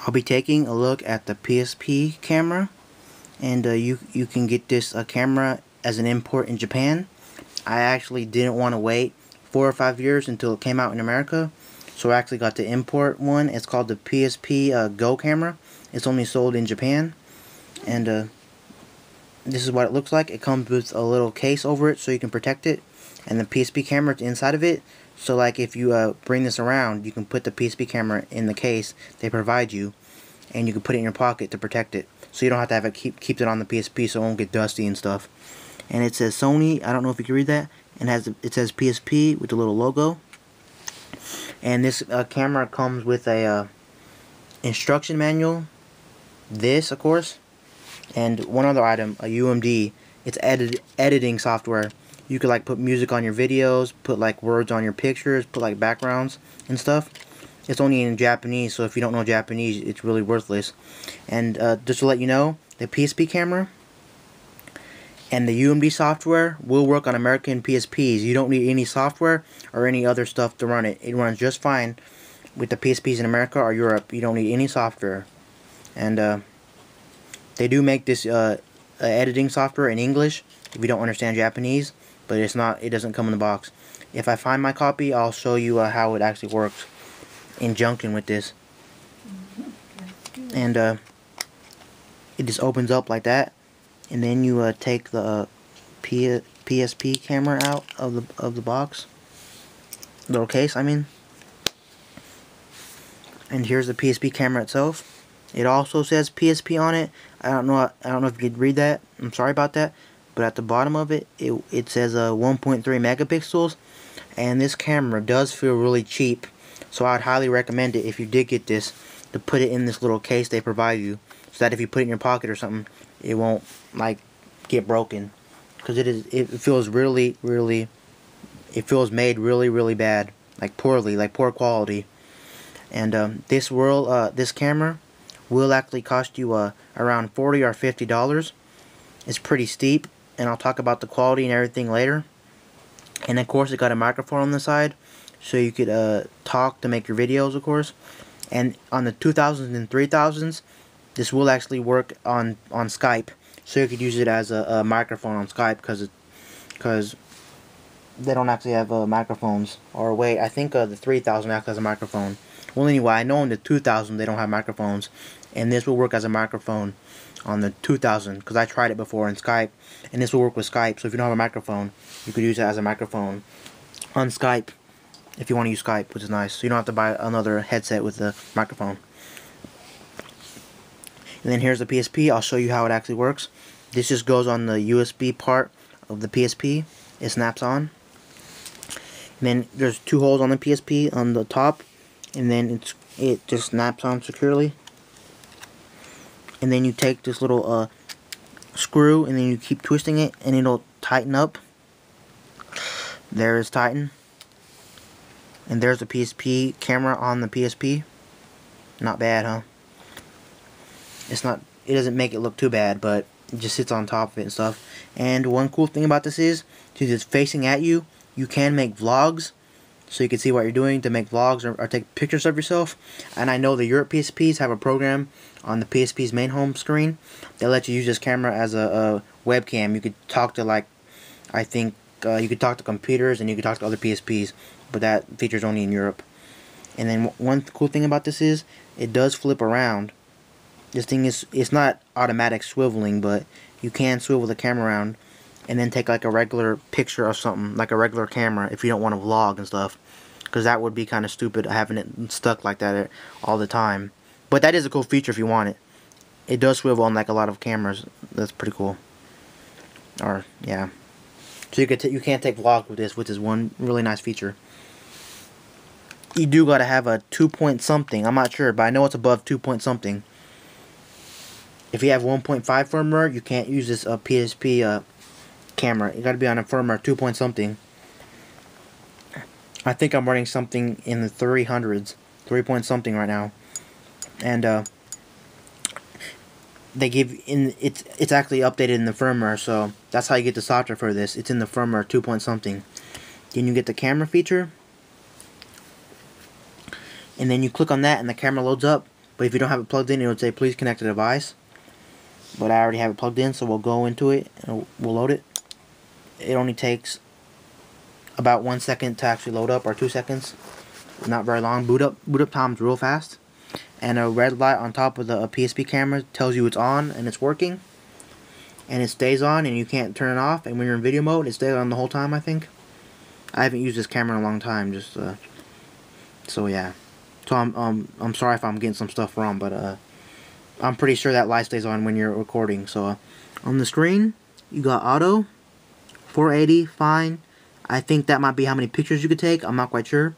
I'll be taking a look at the PSP camera, and you can get this camera as an import in Japan. I actually didn't want to wait 4 or 5 years until it came out in America, so I actually got the import one. It's called the PSP Go camera. It's only sold in Japan, and this is what it looks like. It comes with a little case over it so you can protect it, and the PSP camera is inside of it. So like if you bring this around, you can put the PSP camera in the case they provide you, and you can put it in your pocket to protect it. So you don't have to have it keep it on the PSP so it won't get dusty and stuff. And it says Sony. I don't know if you can read that. And it says PSP with the little logo. And this camera comes with a instruction manual. This, of course, and one other item, a UMD. It's editing software. You could like put music on your videos, put like words on your pictures, put like backgrounds and stuff. It's only in Japanese, so if you don't know Japanese, it's really worthless. And just to let you know, the PSP camera and the UMD software will work on American PSPs. You don't need any software or any other stuff to run it. It runs just fine with the PSPs in America or Europe. You don't need any software. And they do make this editing software in English if you don't understand Japanese, but it doesn't come in the box. If I find my copy, I'll show you how it actually works in junction with this. And it just opens up like that, and then you take the PSP camera out of the box, little case I mean, and here's the PSP camera itself. It also says PSP on it. I don't know if you could read that. I'm sorry about that. But at the bottom of it, it says 1.3 megapixels, and this camera does feel really cheap. So I'd highly recommend it if you did get this, to put it in this little case they provide you, so that if you put it in your pocket or something, it won't like get broken, because it feels really it feels made really bad, like poorly, like poor quality. And this camera will actually cost you around $40 or $50. It's pretty steep, and I'll talk about the quality and everything later. And of course, it got a microphone on the side, so you could talk to make your videos, of course. And on the 2000s and 3000s, this will actually work on Skype, so you could use it as a microphone on Skype, because they don't actually have microphones. Or wait, I think the 3000 actually has a microphone. Well, anyway, I know in the 2000 they don't have microphones, and this will work as a microphone on the 2000, because I tried it before in Skype, and this will work with Skype. So if you don't have a microphone, you could use it as a microphone on Skype if you want to use Skype, which is nice. So you don't have to buy another headset with a microphone. And then here's the PSP. I'll show you how it actually works. This just goes on the USB part of the PSP. It snaps on. And then there's 2 holes on the PSP on the top, and then it just snaps on securely. And then you take this little screw, and then you keep twisting it, and it'll tighten up. There it's tightened. And there's the PSP camera on the PSP. Not bad, huh? It doesn't make it look too bad, but it just sits on top of it and stuff. And one cool thing about this is, since it's facing at you, you can make vlogs, so you can see what you're doing to make vlogs or take pictures of yourself. And I know the Europe PSPs have a program on the PSP's main home screen that lets you use this camera as a webcam. You could talk to, like, I think you could talk to computers, and you could talk to other PSPs, but that feature's only in Europe. And then one cool thing about this is, it does flip around. This thing it's not automatic swiveling, but you can swivel the camera around and then take like a regular picture of something, like a regular camera, if you don't want to vlog and stuff, because that would be kind of stupid having it stuck like that all the time. But that is a cool feature if you want it. It does swivel on like a lot of cameras. That's pretty cool. Or yeah, so you can't take vlogs with this, which is one really nice feature. You do gotta have a 2 something. I'm not sure, but I know it's above 2 something. If you have 1.5 firmware, you can't use this PSP camera. You got to be on a firmware 2 something. I think I'm running something in the 300s, 3 something right now. And they give it's actually updated in the firmware, so that's how you get the software for this. It's in the firmware 2 something. Then you get the camera feature, and then you click on that, and the camera loads up. But if you don't have it plugged in, it would say please connect the device. But I already have it plugged in, so we'll go into it and we'll load it. It only takes about 1 second to actually load up, or 2 seconds. Not very long. Boot up time's real fast. And a red light on top of the PSP camera tells you it's on and it's working. And it stays on and you can't turn it off. And when you're in video mode, it stays on the whole time, I think. I haven't used this camera in a long time, just so yeah. So I'm sorry if I'm getting some stuff wrong, but I'm pretty sure that light stays on when you're recording. So on the screen, you got auto, 480, fine. I think that might be how many pictures you could take. I'm not quite sure.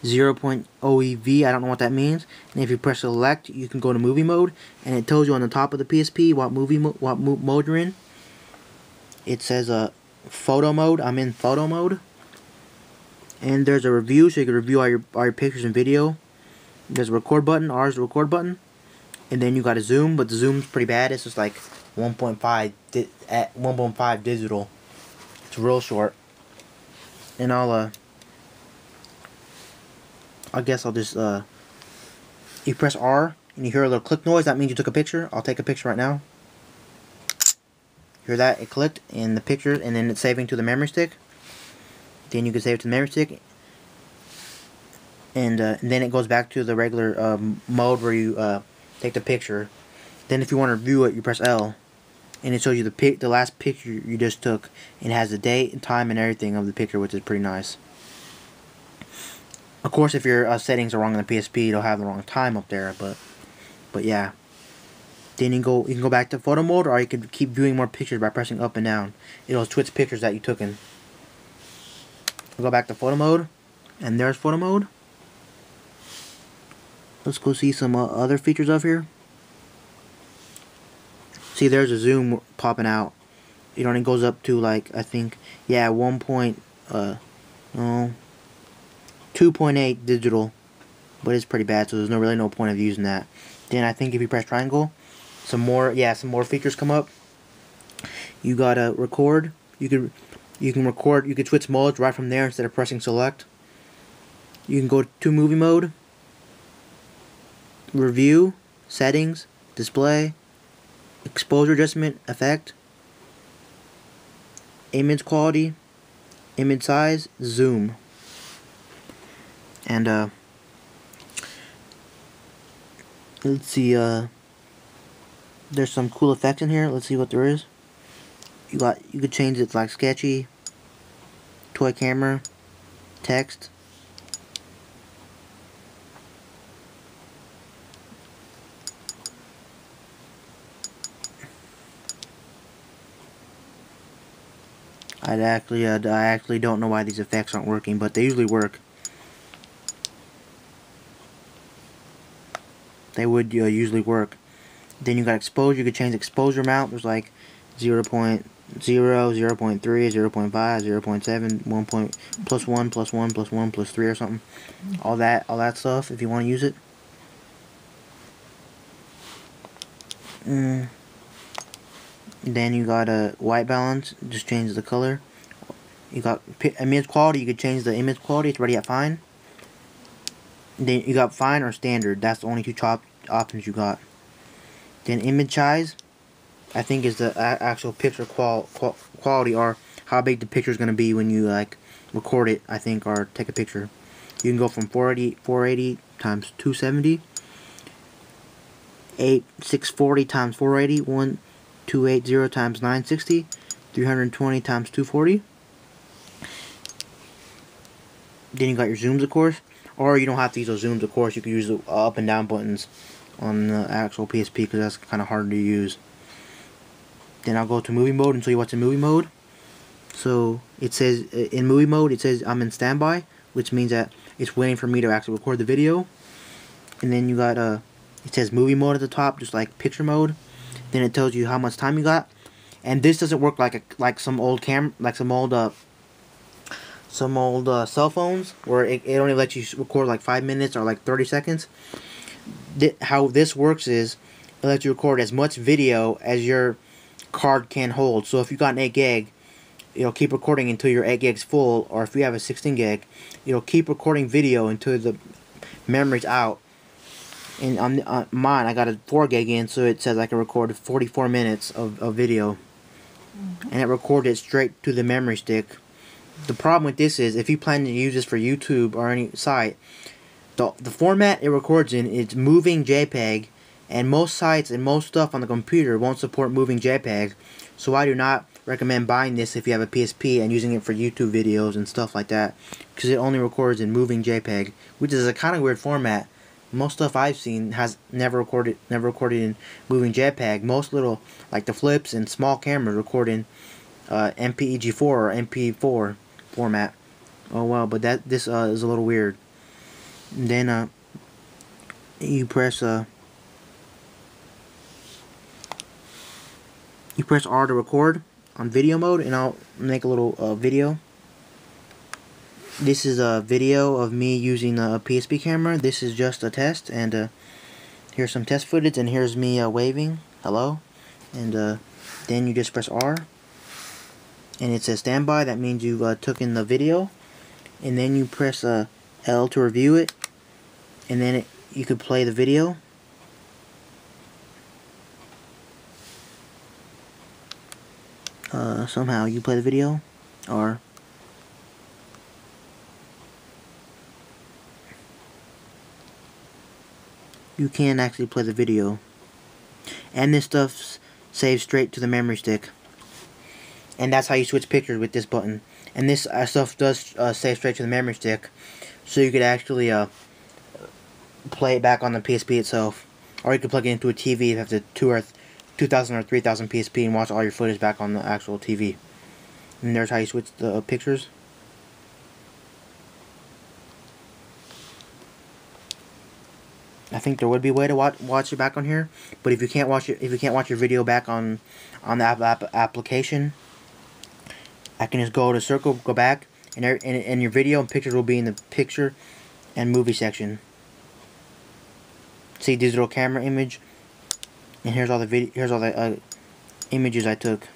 0.0 EV, I don't know what that means. And if you press select, you can go to movie mode, and it tells you on the top of the PSP what mode you're in. It says photo mode. I'm in photo mode. And there's a review, so you can review all your pictures and video. There's a record button. R is the record button. And then you got a zoom, but the zoom's pretty bad. It's just like 1.5 at 1.5 digital. It's real short. And I guess I'll just you press R and you hear a little click noise. That means you took a picture. I'll take a picture right now. Hear that? It clicked in the picture, and then it's saving to the memory stick. Then you can save it to the memory stick, and then it goes back to the regular mode where you take the picture. Then if you want to review it, you press L, and it shows you the last picture you just took, and it has the date and time and everything of the picture, which is pretty nice. Of course, if your settings are wrong on the PSP, it'll have the wrong time up there, but yeah. Then you can go back to photo mode, or you can keep viewing more pictures by pressing up and down. It'll switch pictures that you took in. We'll go back to photo mode, and there's photo mode. Let's go see some other features of here. See, there's a zoom popping out. It only goes up to, like, I think, yeah, 2.8 digital, but it's pretty bad, so there's really no point of using that. Then I think if you press triangle, some more features come up. You gotta record. You can record. You can switch modes right from there instead of pressing select. You can go to movie mode, review, settings, display, exposure adjustment, effect, image quality, image size, zoom. And let's see, there's some cool effects in here. Let's see what there is. You could change it to like sketchy, toy camera, text. I actually don't know why these effects aren't working, but they usually work. They would usually work. Then you got exposure. You could change the exposure amount. There's like 0.0, 0.3, 0.5, 0.7, 1 point, plus 1, plus 1, plus 1, plus 3 or something. All that stuff if you want to use it. Then you got a white balance. Just change the color. You got image quality. You could change the image quality. It's already at fine. Then you got fine or standard. That's the only two options you got. Then image size, I think, is the actual picture quality, or how big the picture is going to be when you like record it, I think, or take a picture. You can go from 480 times 270, 640 times 480, 1280 times 960, 320 times 240. Then you got your zooms, of course. Or you don't have to use those zooms, of course. You can use the up and down buttons on the actual PSP, because that's kind of hard to use. Then I'll go to movie mode and show you what's in movie mode. So it says in movie mode, it says I'm in standby, which means that it's waiting for me to actually record the video. And then you got it says movie mode at the top, just like picture mode. Then it tells you how much time you got. And this doesn't work like some old cell phones, where it only lets you record like 5 minutes or like 30 seconds. How this works is it lets you record as much video as your card can hold. So if you got an 8 gig, it'll keep recording until your 8 gig's full, or if you have a 16 gig, it'll keep recording video until the memory's out. And on mine, I got a 4 gig in, so it says I can record 44 minutes of video. And it recorded straight to the memory stick. The problem with this is, if you plan to use this for YouTube or any site, the format it records in is moving JPEG, and most sites and most stuff on the computer won't support moving JPEG. So I do not recommend buying this if you have a PSP and using it for YouTube videos and stuff like that, because it only records in moving JPEG, which is a kind of weird format. Most stuff I've seen has never recorded in moving JPEG. Most little, like the flips and small cameras, record in MPEG-4 or MP4 format. Oh well, but this is a little weird. And then you press R to record on video mode, and I'll make a little video. This is a video of me using a PSP camera. This is just a test, and here's some test footage, and here's me waving hello, and then you just press R, and it says standby. That means you've took in the video, and then you press L to review it, and then you could play the video. Somehow you play the video, or you can actually play the video, and this stuff saves straight to the memory stick, and that's how you switch pictures with this button. And this stuff does save straight to the memory stick, so you could actually play it back on the PSP itself, or you could plug it into a TV if you have the 2000 or 3000 PSP and watch all your footage back on the actual TV. And there's how you switch the pictures. I think there would be a way to watch it back on here, but if you can't watch your video back on the application, I can just go to circle, go back, and your video and pictures will be in the picture and movie section. See digital camera image, and here's all the images I took.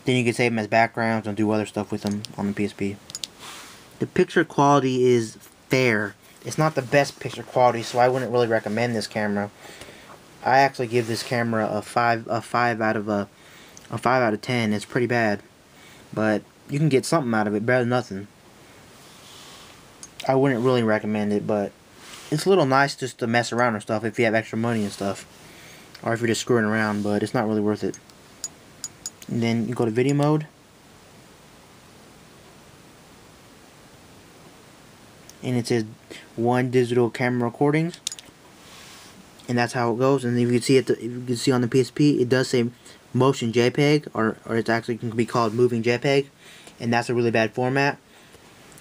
Then you can save them as backgrounds and do other stuff with them on the PSP. The picture quality is fair. It's not the best picture quality, so I wouldn't really recommend this camera. I actually give this camera a 5 out of 10. It's pretty bad, but you can get something out of it, better than nothing. I wouldn't really recommend it, but it's a little nice just to mess around and stuff if you have extra money and stuff, or if you're just screwing around, but it's not really worth it. And then you go to video mode, and it says 1 digital camera recordings, and that's how it goes. And if you can see on the PSP, it does say motion JPEG, or it actually can be called moving JPEG, and that's a really bad format.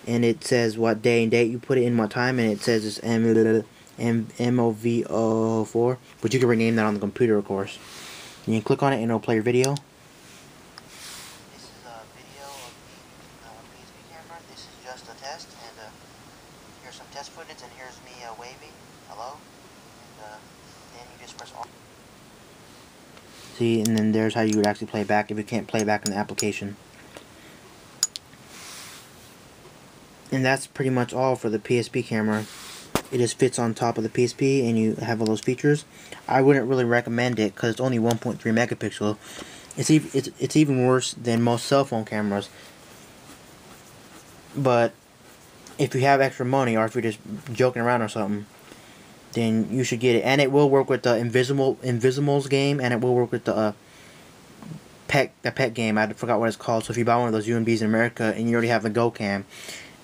And it says what day and date you put it in, what time, and it says it's MOV04, but you can rename that on the computer, of course. And you can click on it and it'll play your video. This is a video of me using a PSP camera. This is just a test, and here's some test footage, and here's me waving hello, and then you just press R. See, and then there's how you would actually play back if you can't play back in the application. And that's pretty much all for the PSP camera. It just fits on top of the PSP, and you have all those features. I wouldn't really recommend it because it's only 1.3 megapixel. It's even worse than most cell phone cameras. But if you have extra money, or if you're just joking around or something, then you should get it. And it will work with the Invisimals game, and it will work with the pet game. I forgot what it's called. So if you buy one of those UMBs in America and you already have the Webcam,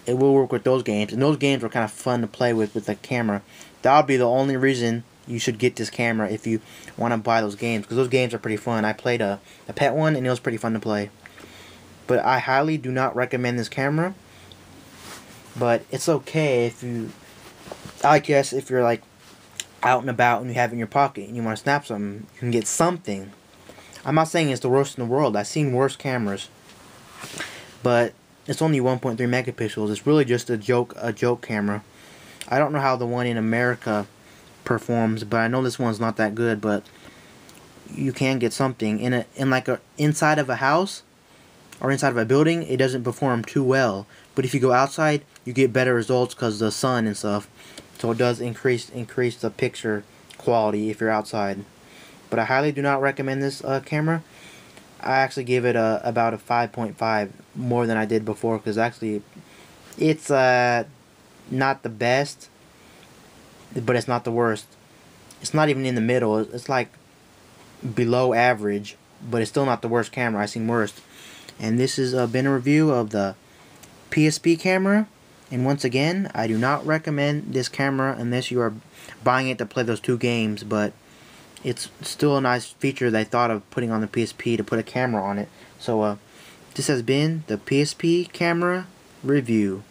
it will work with those games, and those games are kind of fun to play with the camera. That would be the only reason you should get this camera, if you want to buy those games, because those games are pretty fun. I played a pet one, and it was pretty fun to play. But I highly do not recommend this camera. But it's okay if you, I guess, if you're like out and about and you have it in your pocket and you want to snap something, you can get something. I'm not saying it's the worst in the world. I've seen worse cameras, but it's only 1.3 megapixels. It's really just a joke camera. I don't know how the one in America performs, but I know this one's not that good. But you can get something inside of a house or inside of a building. It doesn't perform too well, but if you go outside, you get better results because of the sun and stuff. so it does increase the picture quality if you're outside. But I highly do not recommend this camera. I actually give it about a 5.5 more than I did before, because actually it's not the best, but it's not the worst. It's not even in the middle. It's like below average, but it's still not the worst camera. I've seen worse. And this has been a review of the PSP camera. And once again, I do not recommend this camera unless you are buying it to play those 2 games, but it's still a nice feature they thought of putting on the PSP to put a camera on it. So this has been the PSP camera review.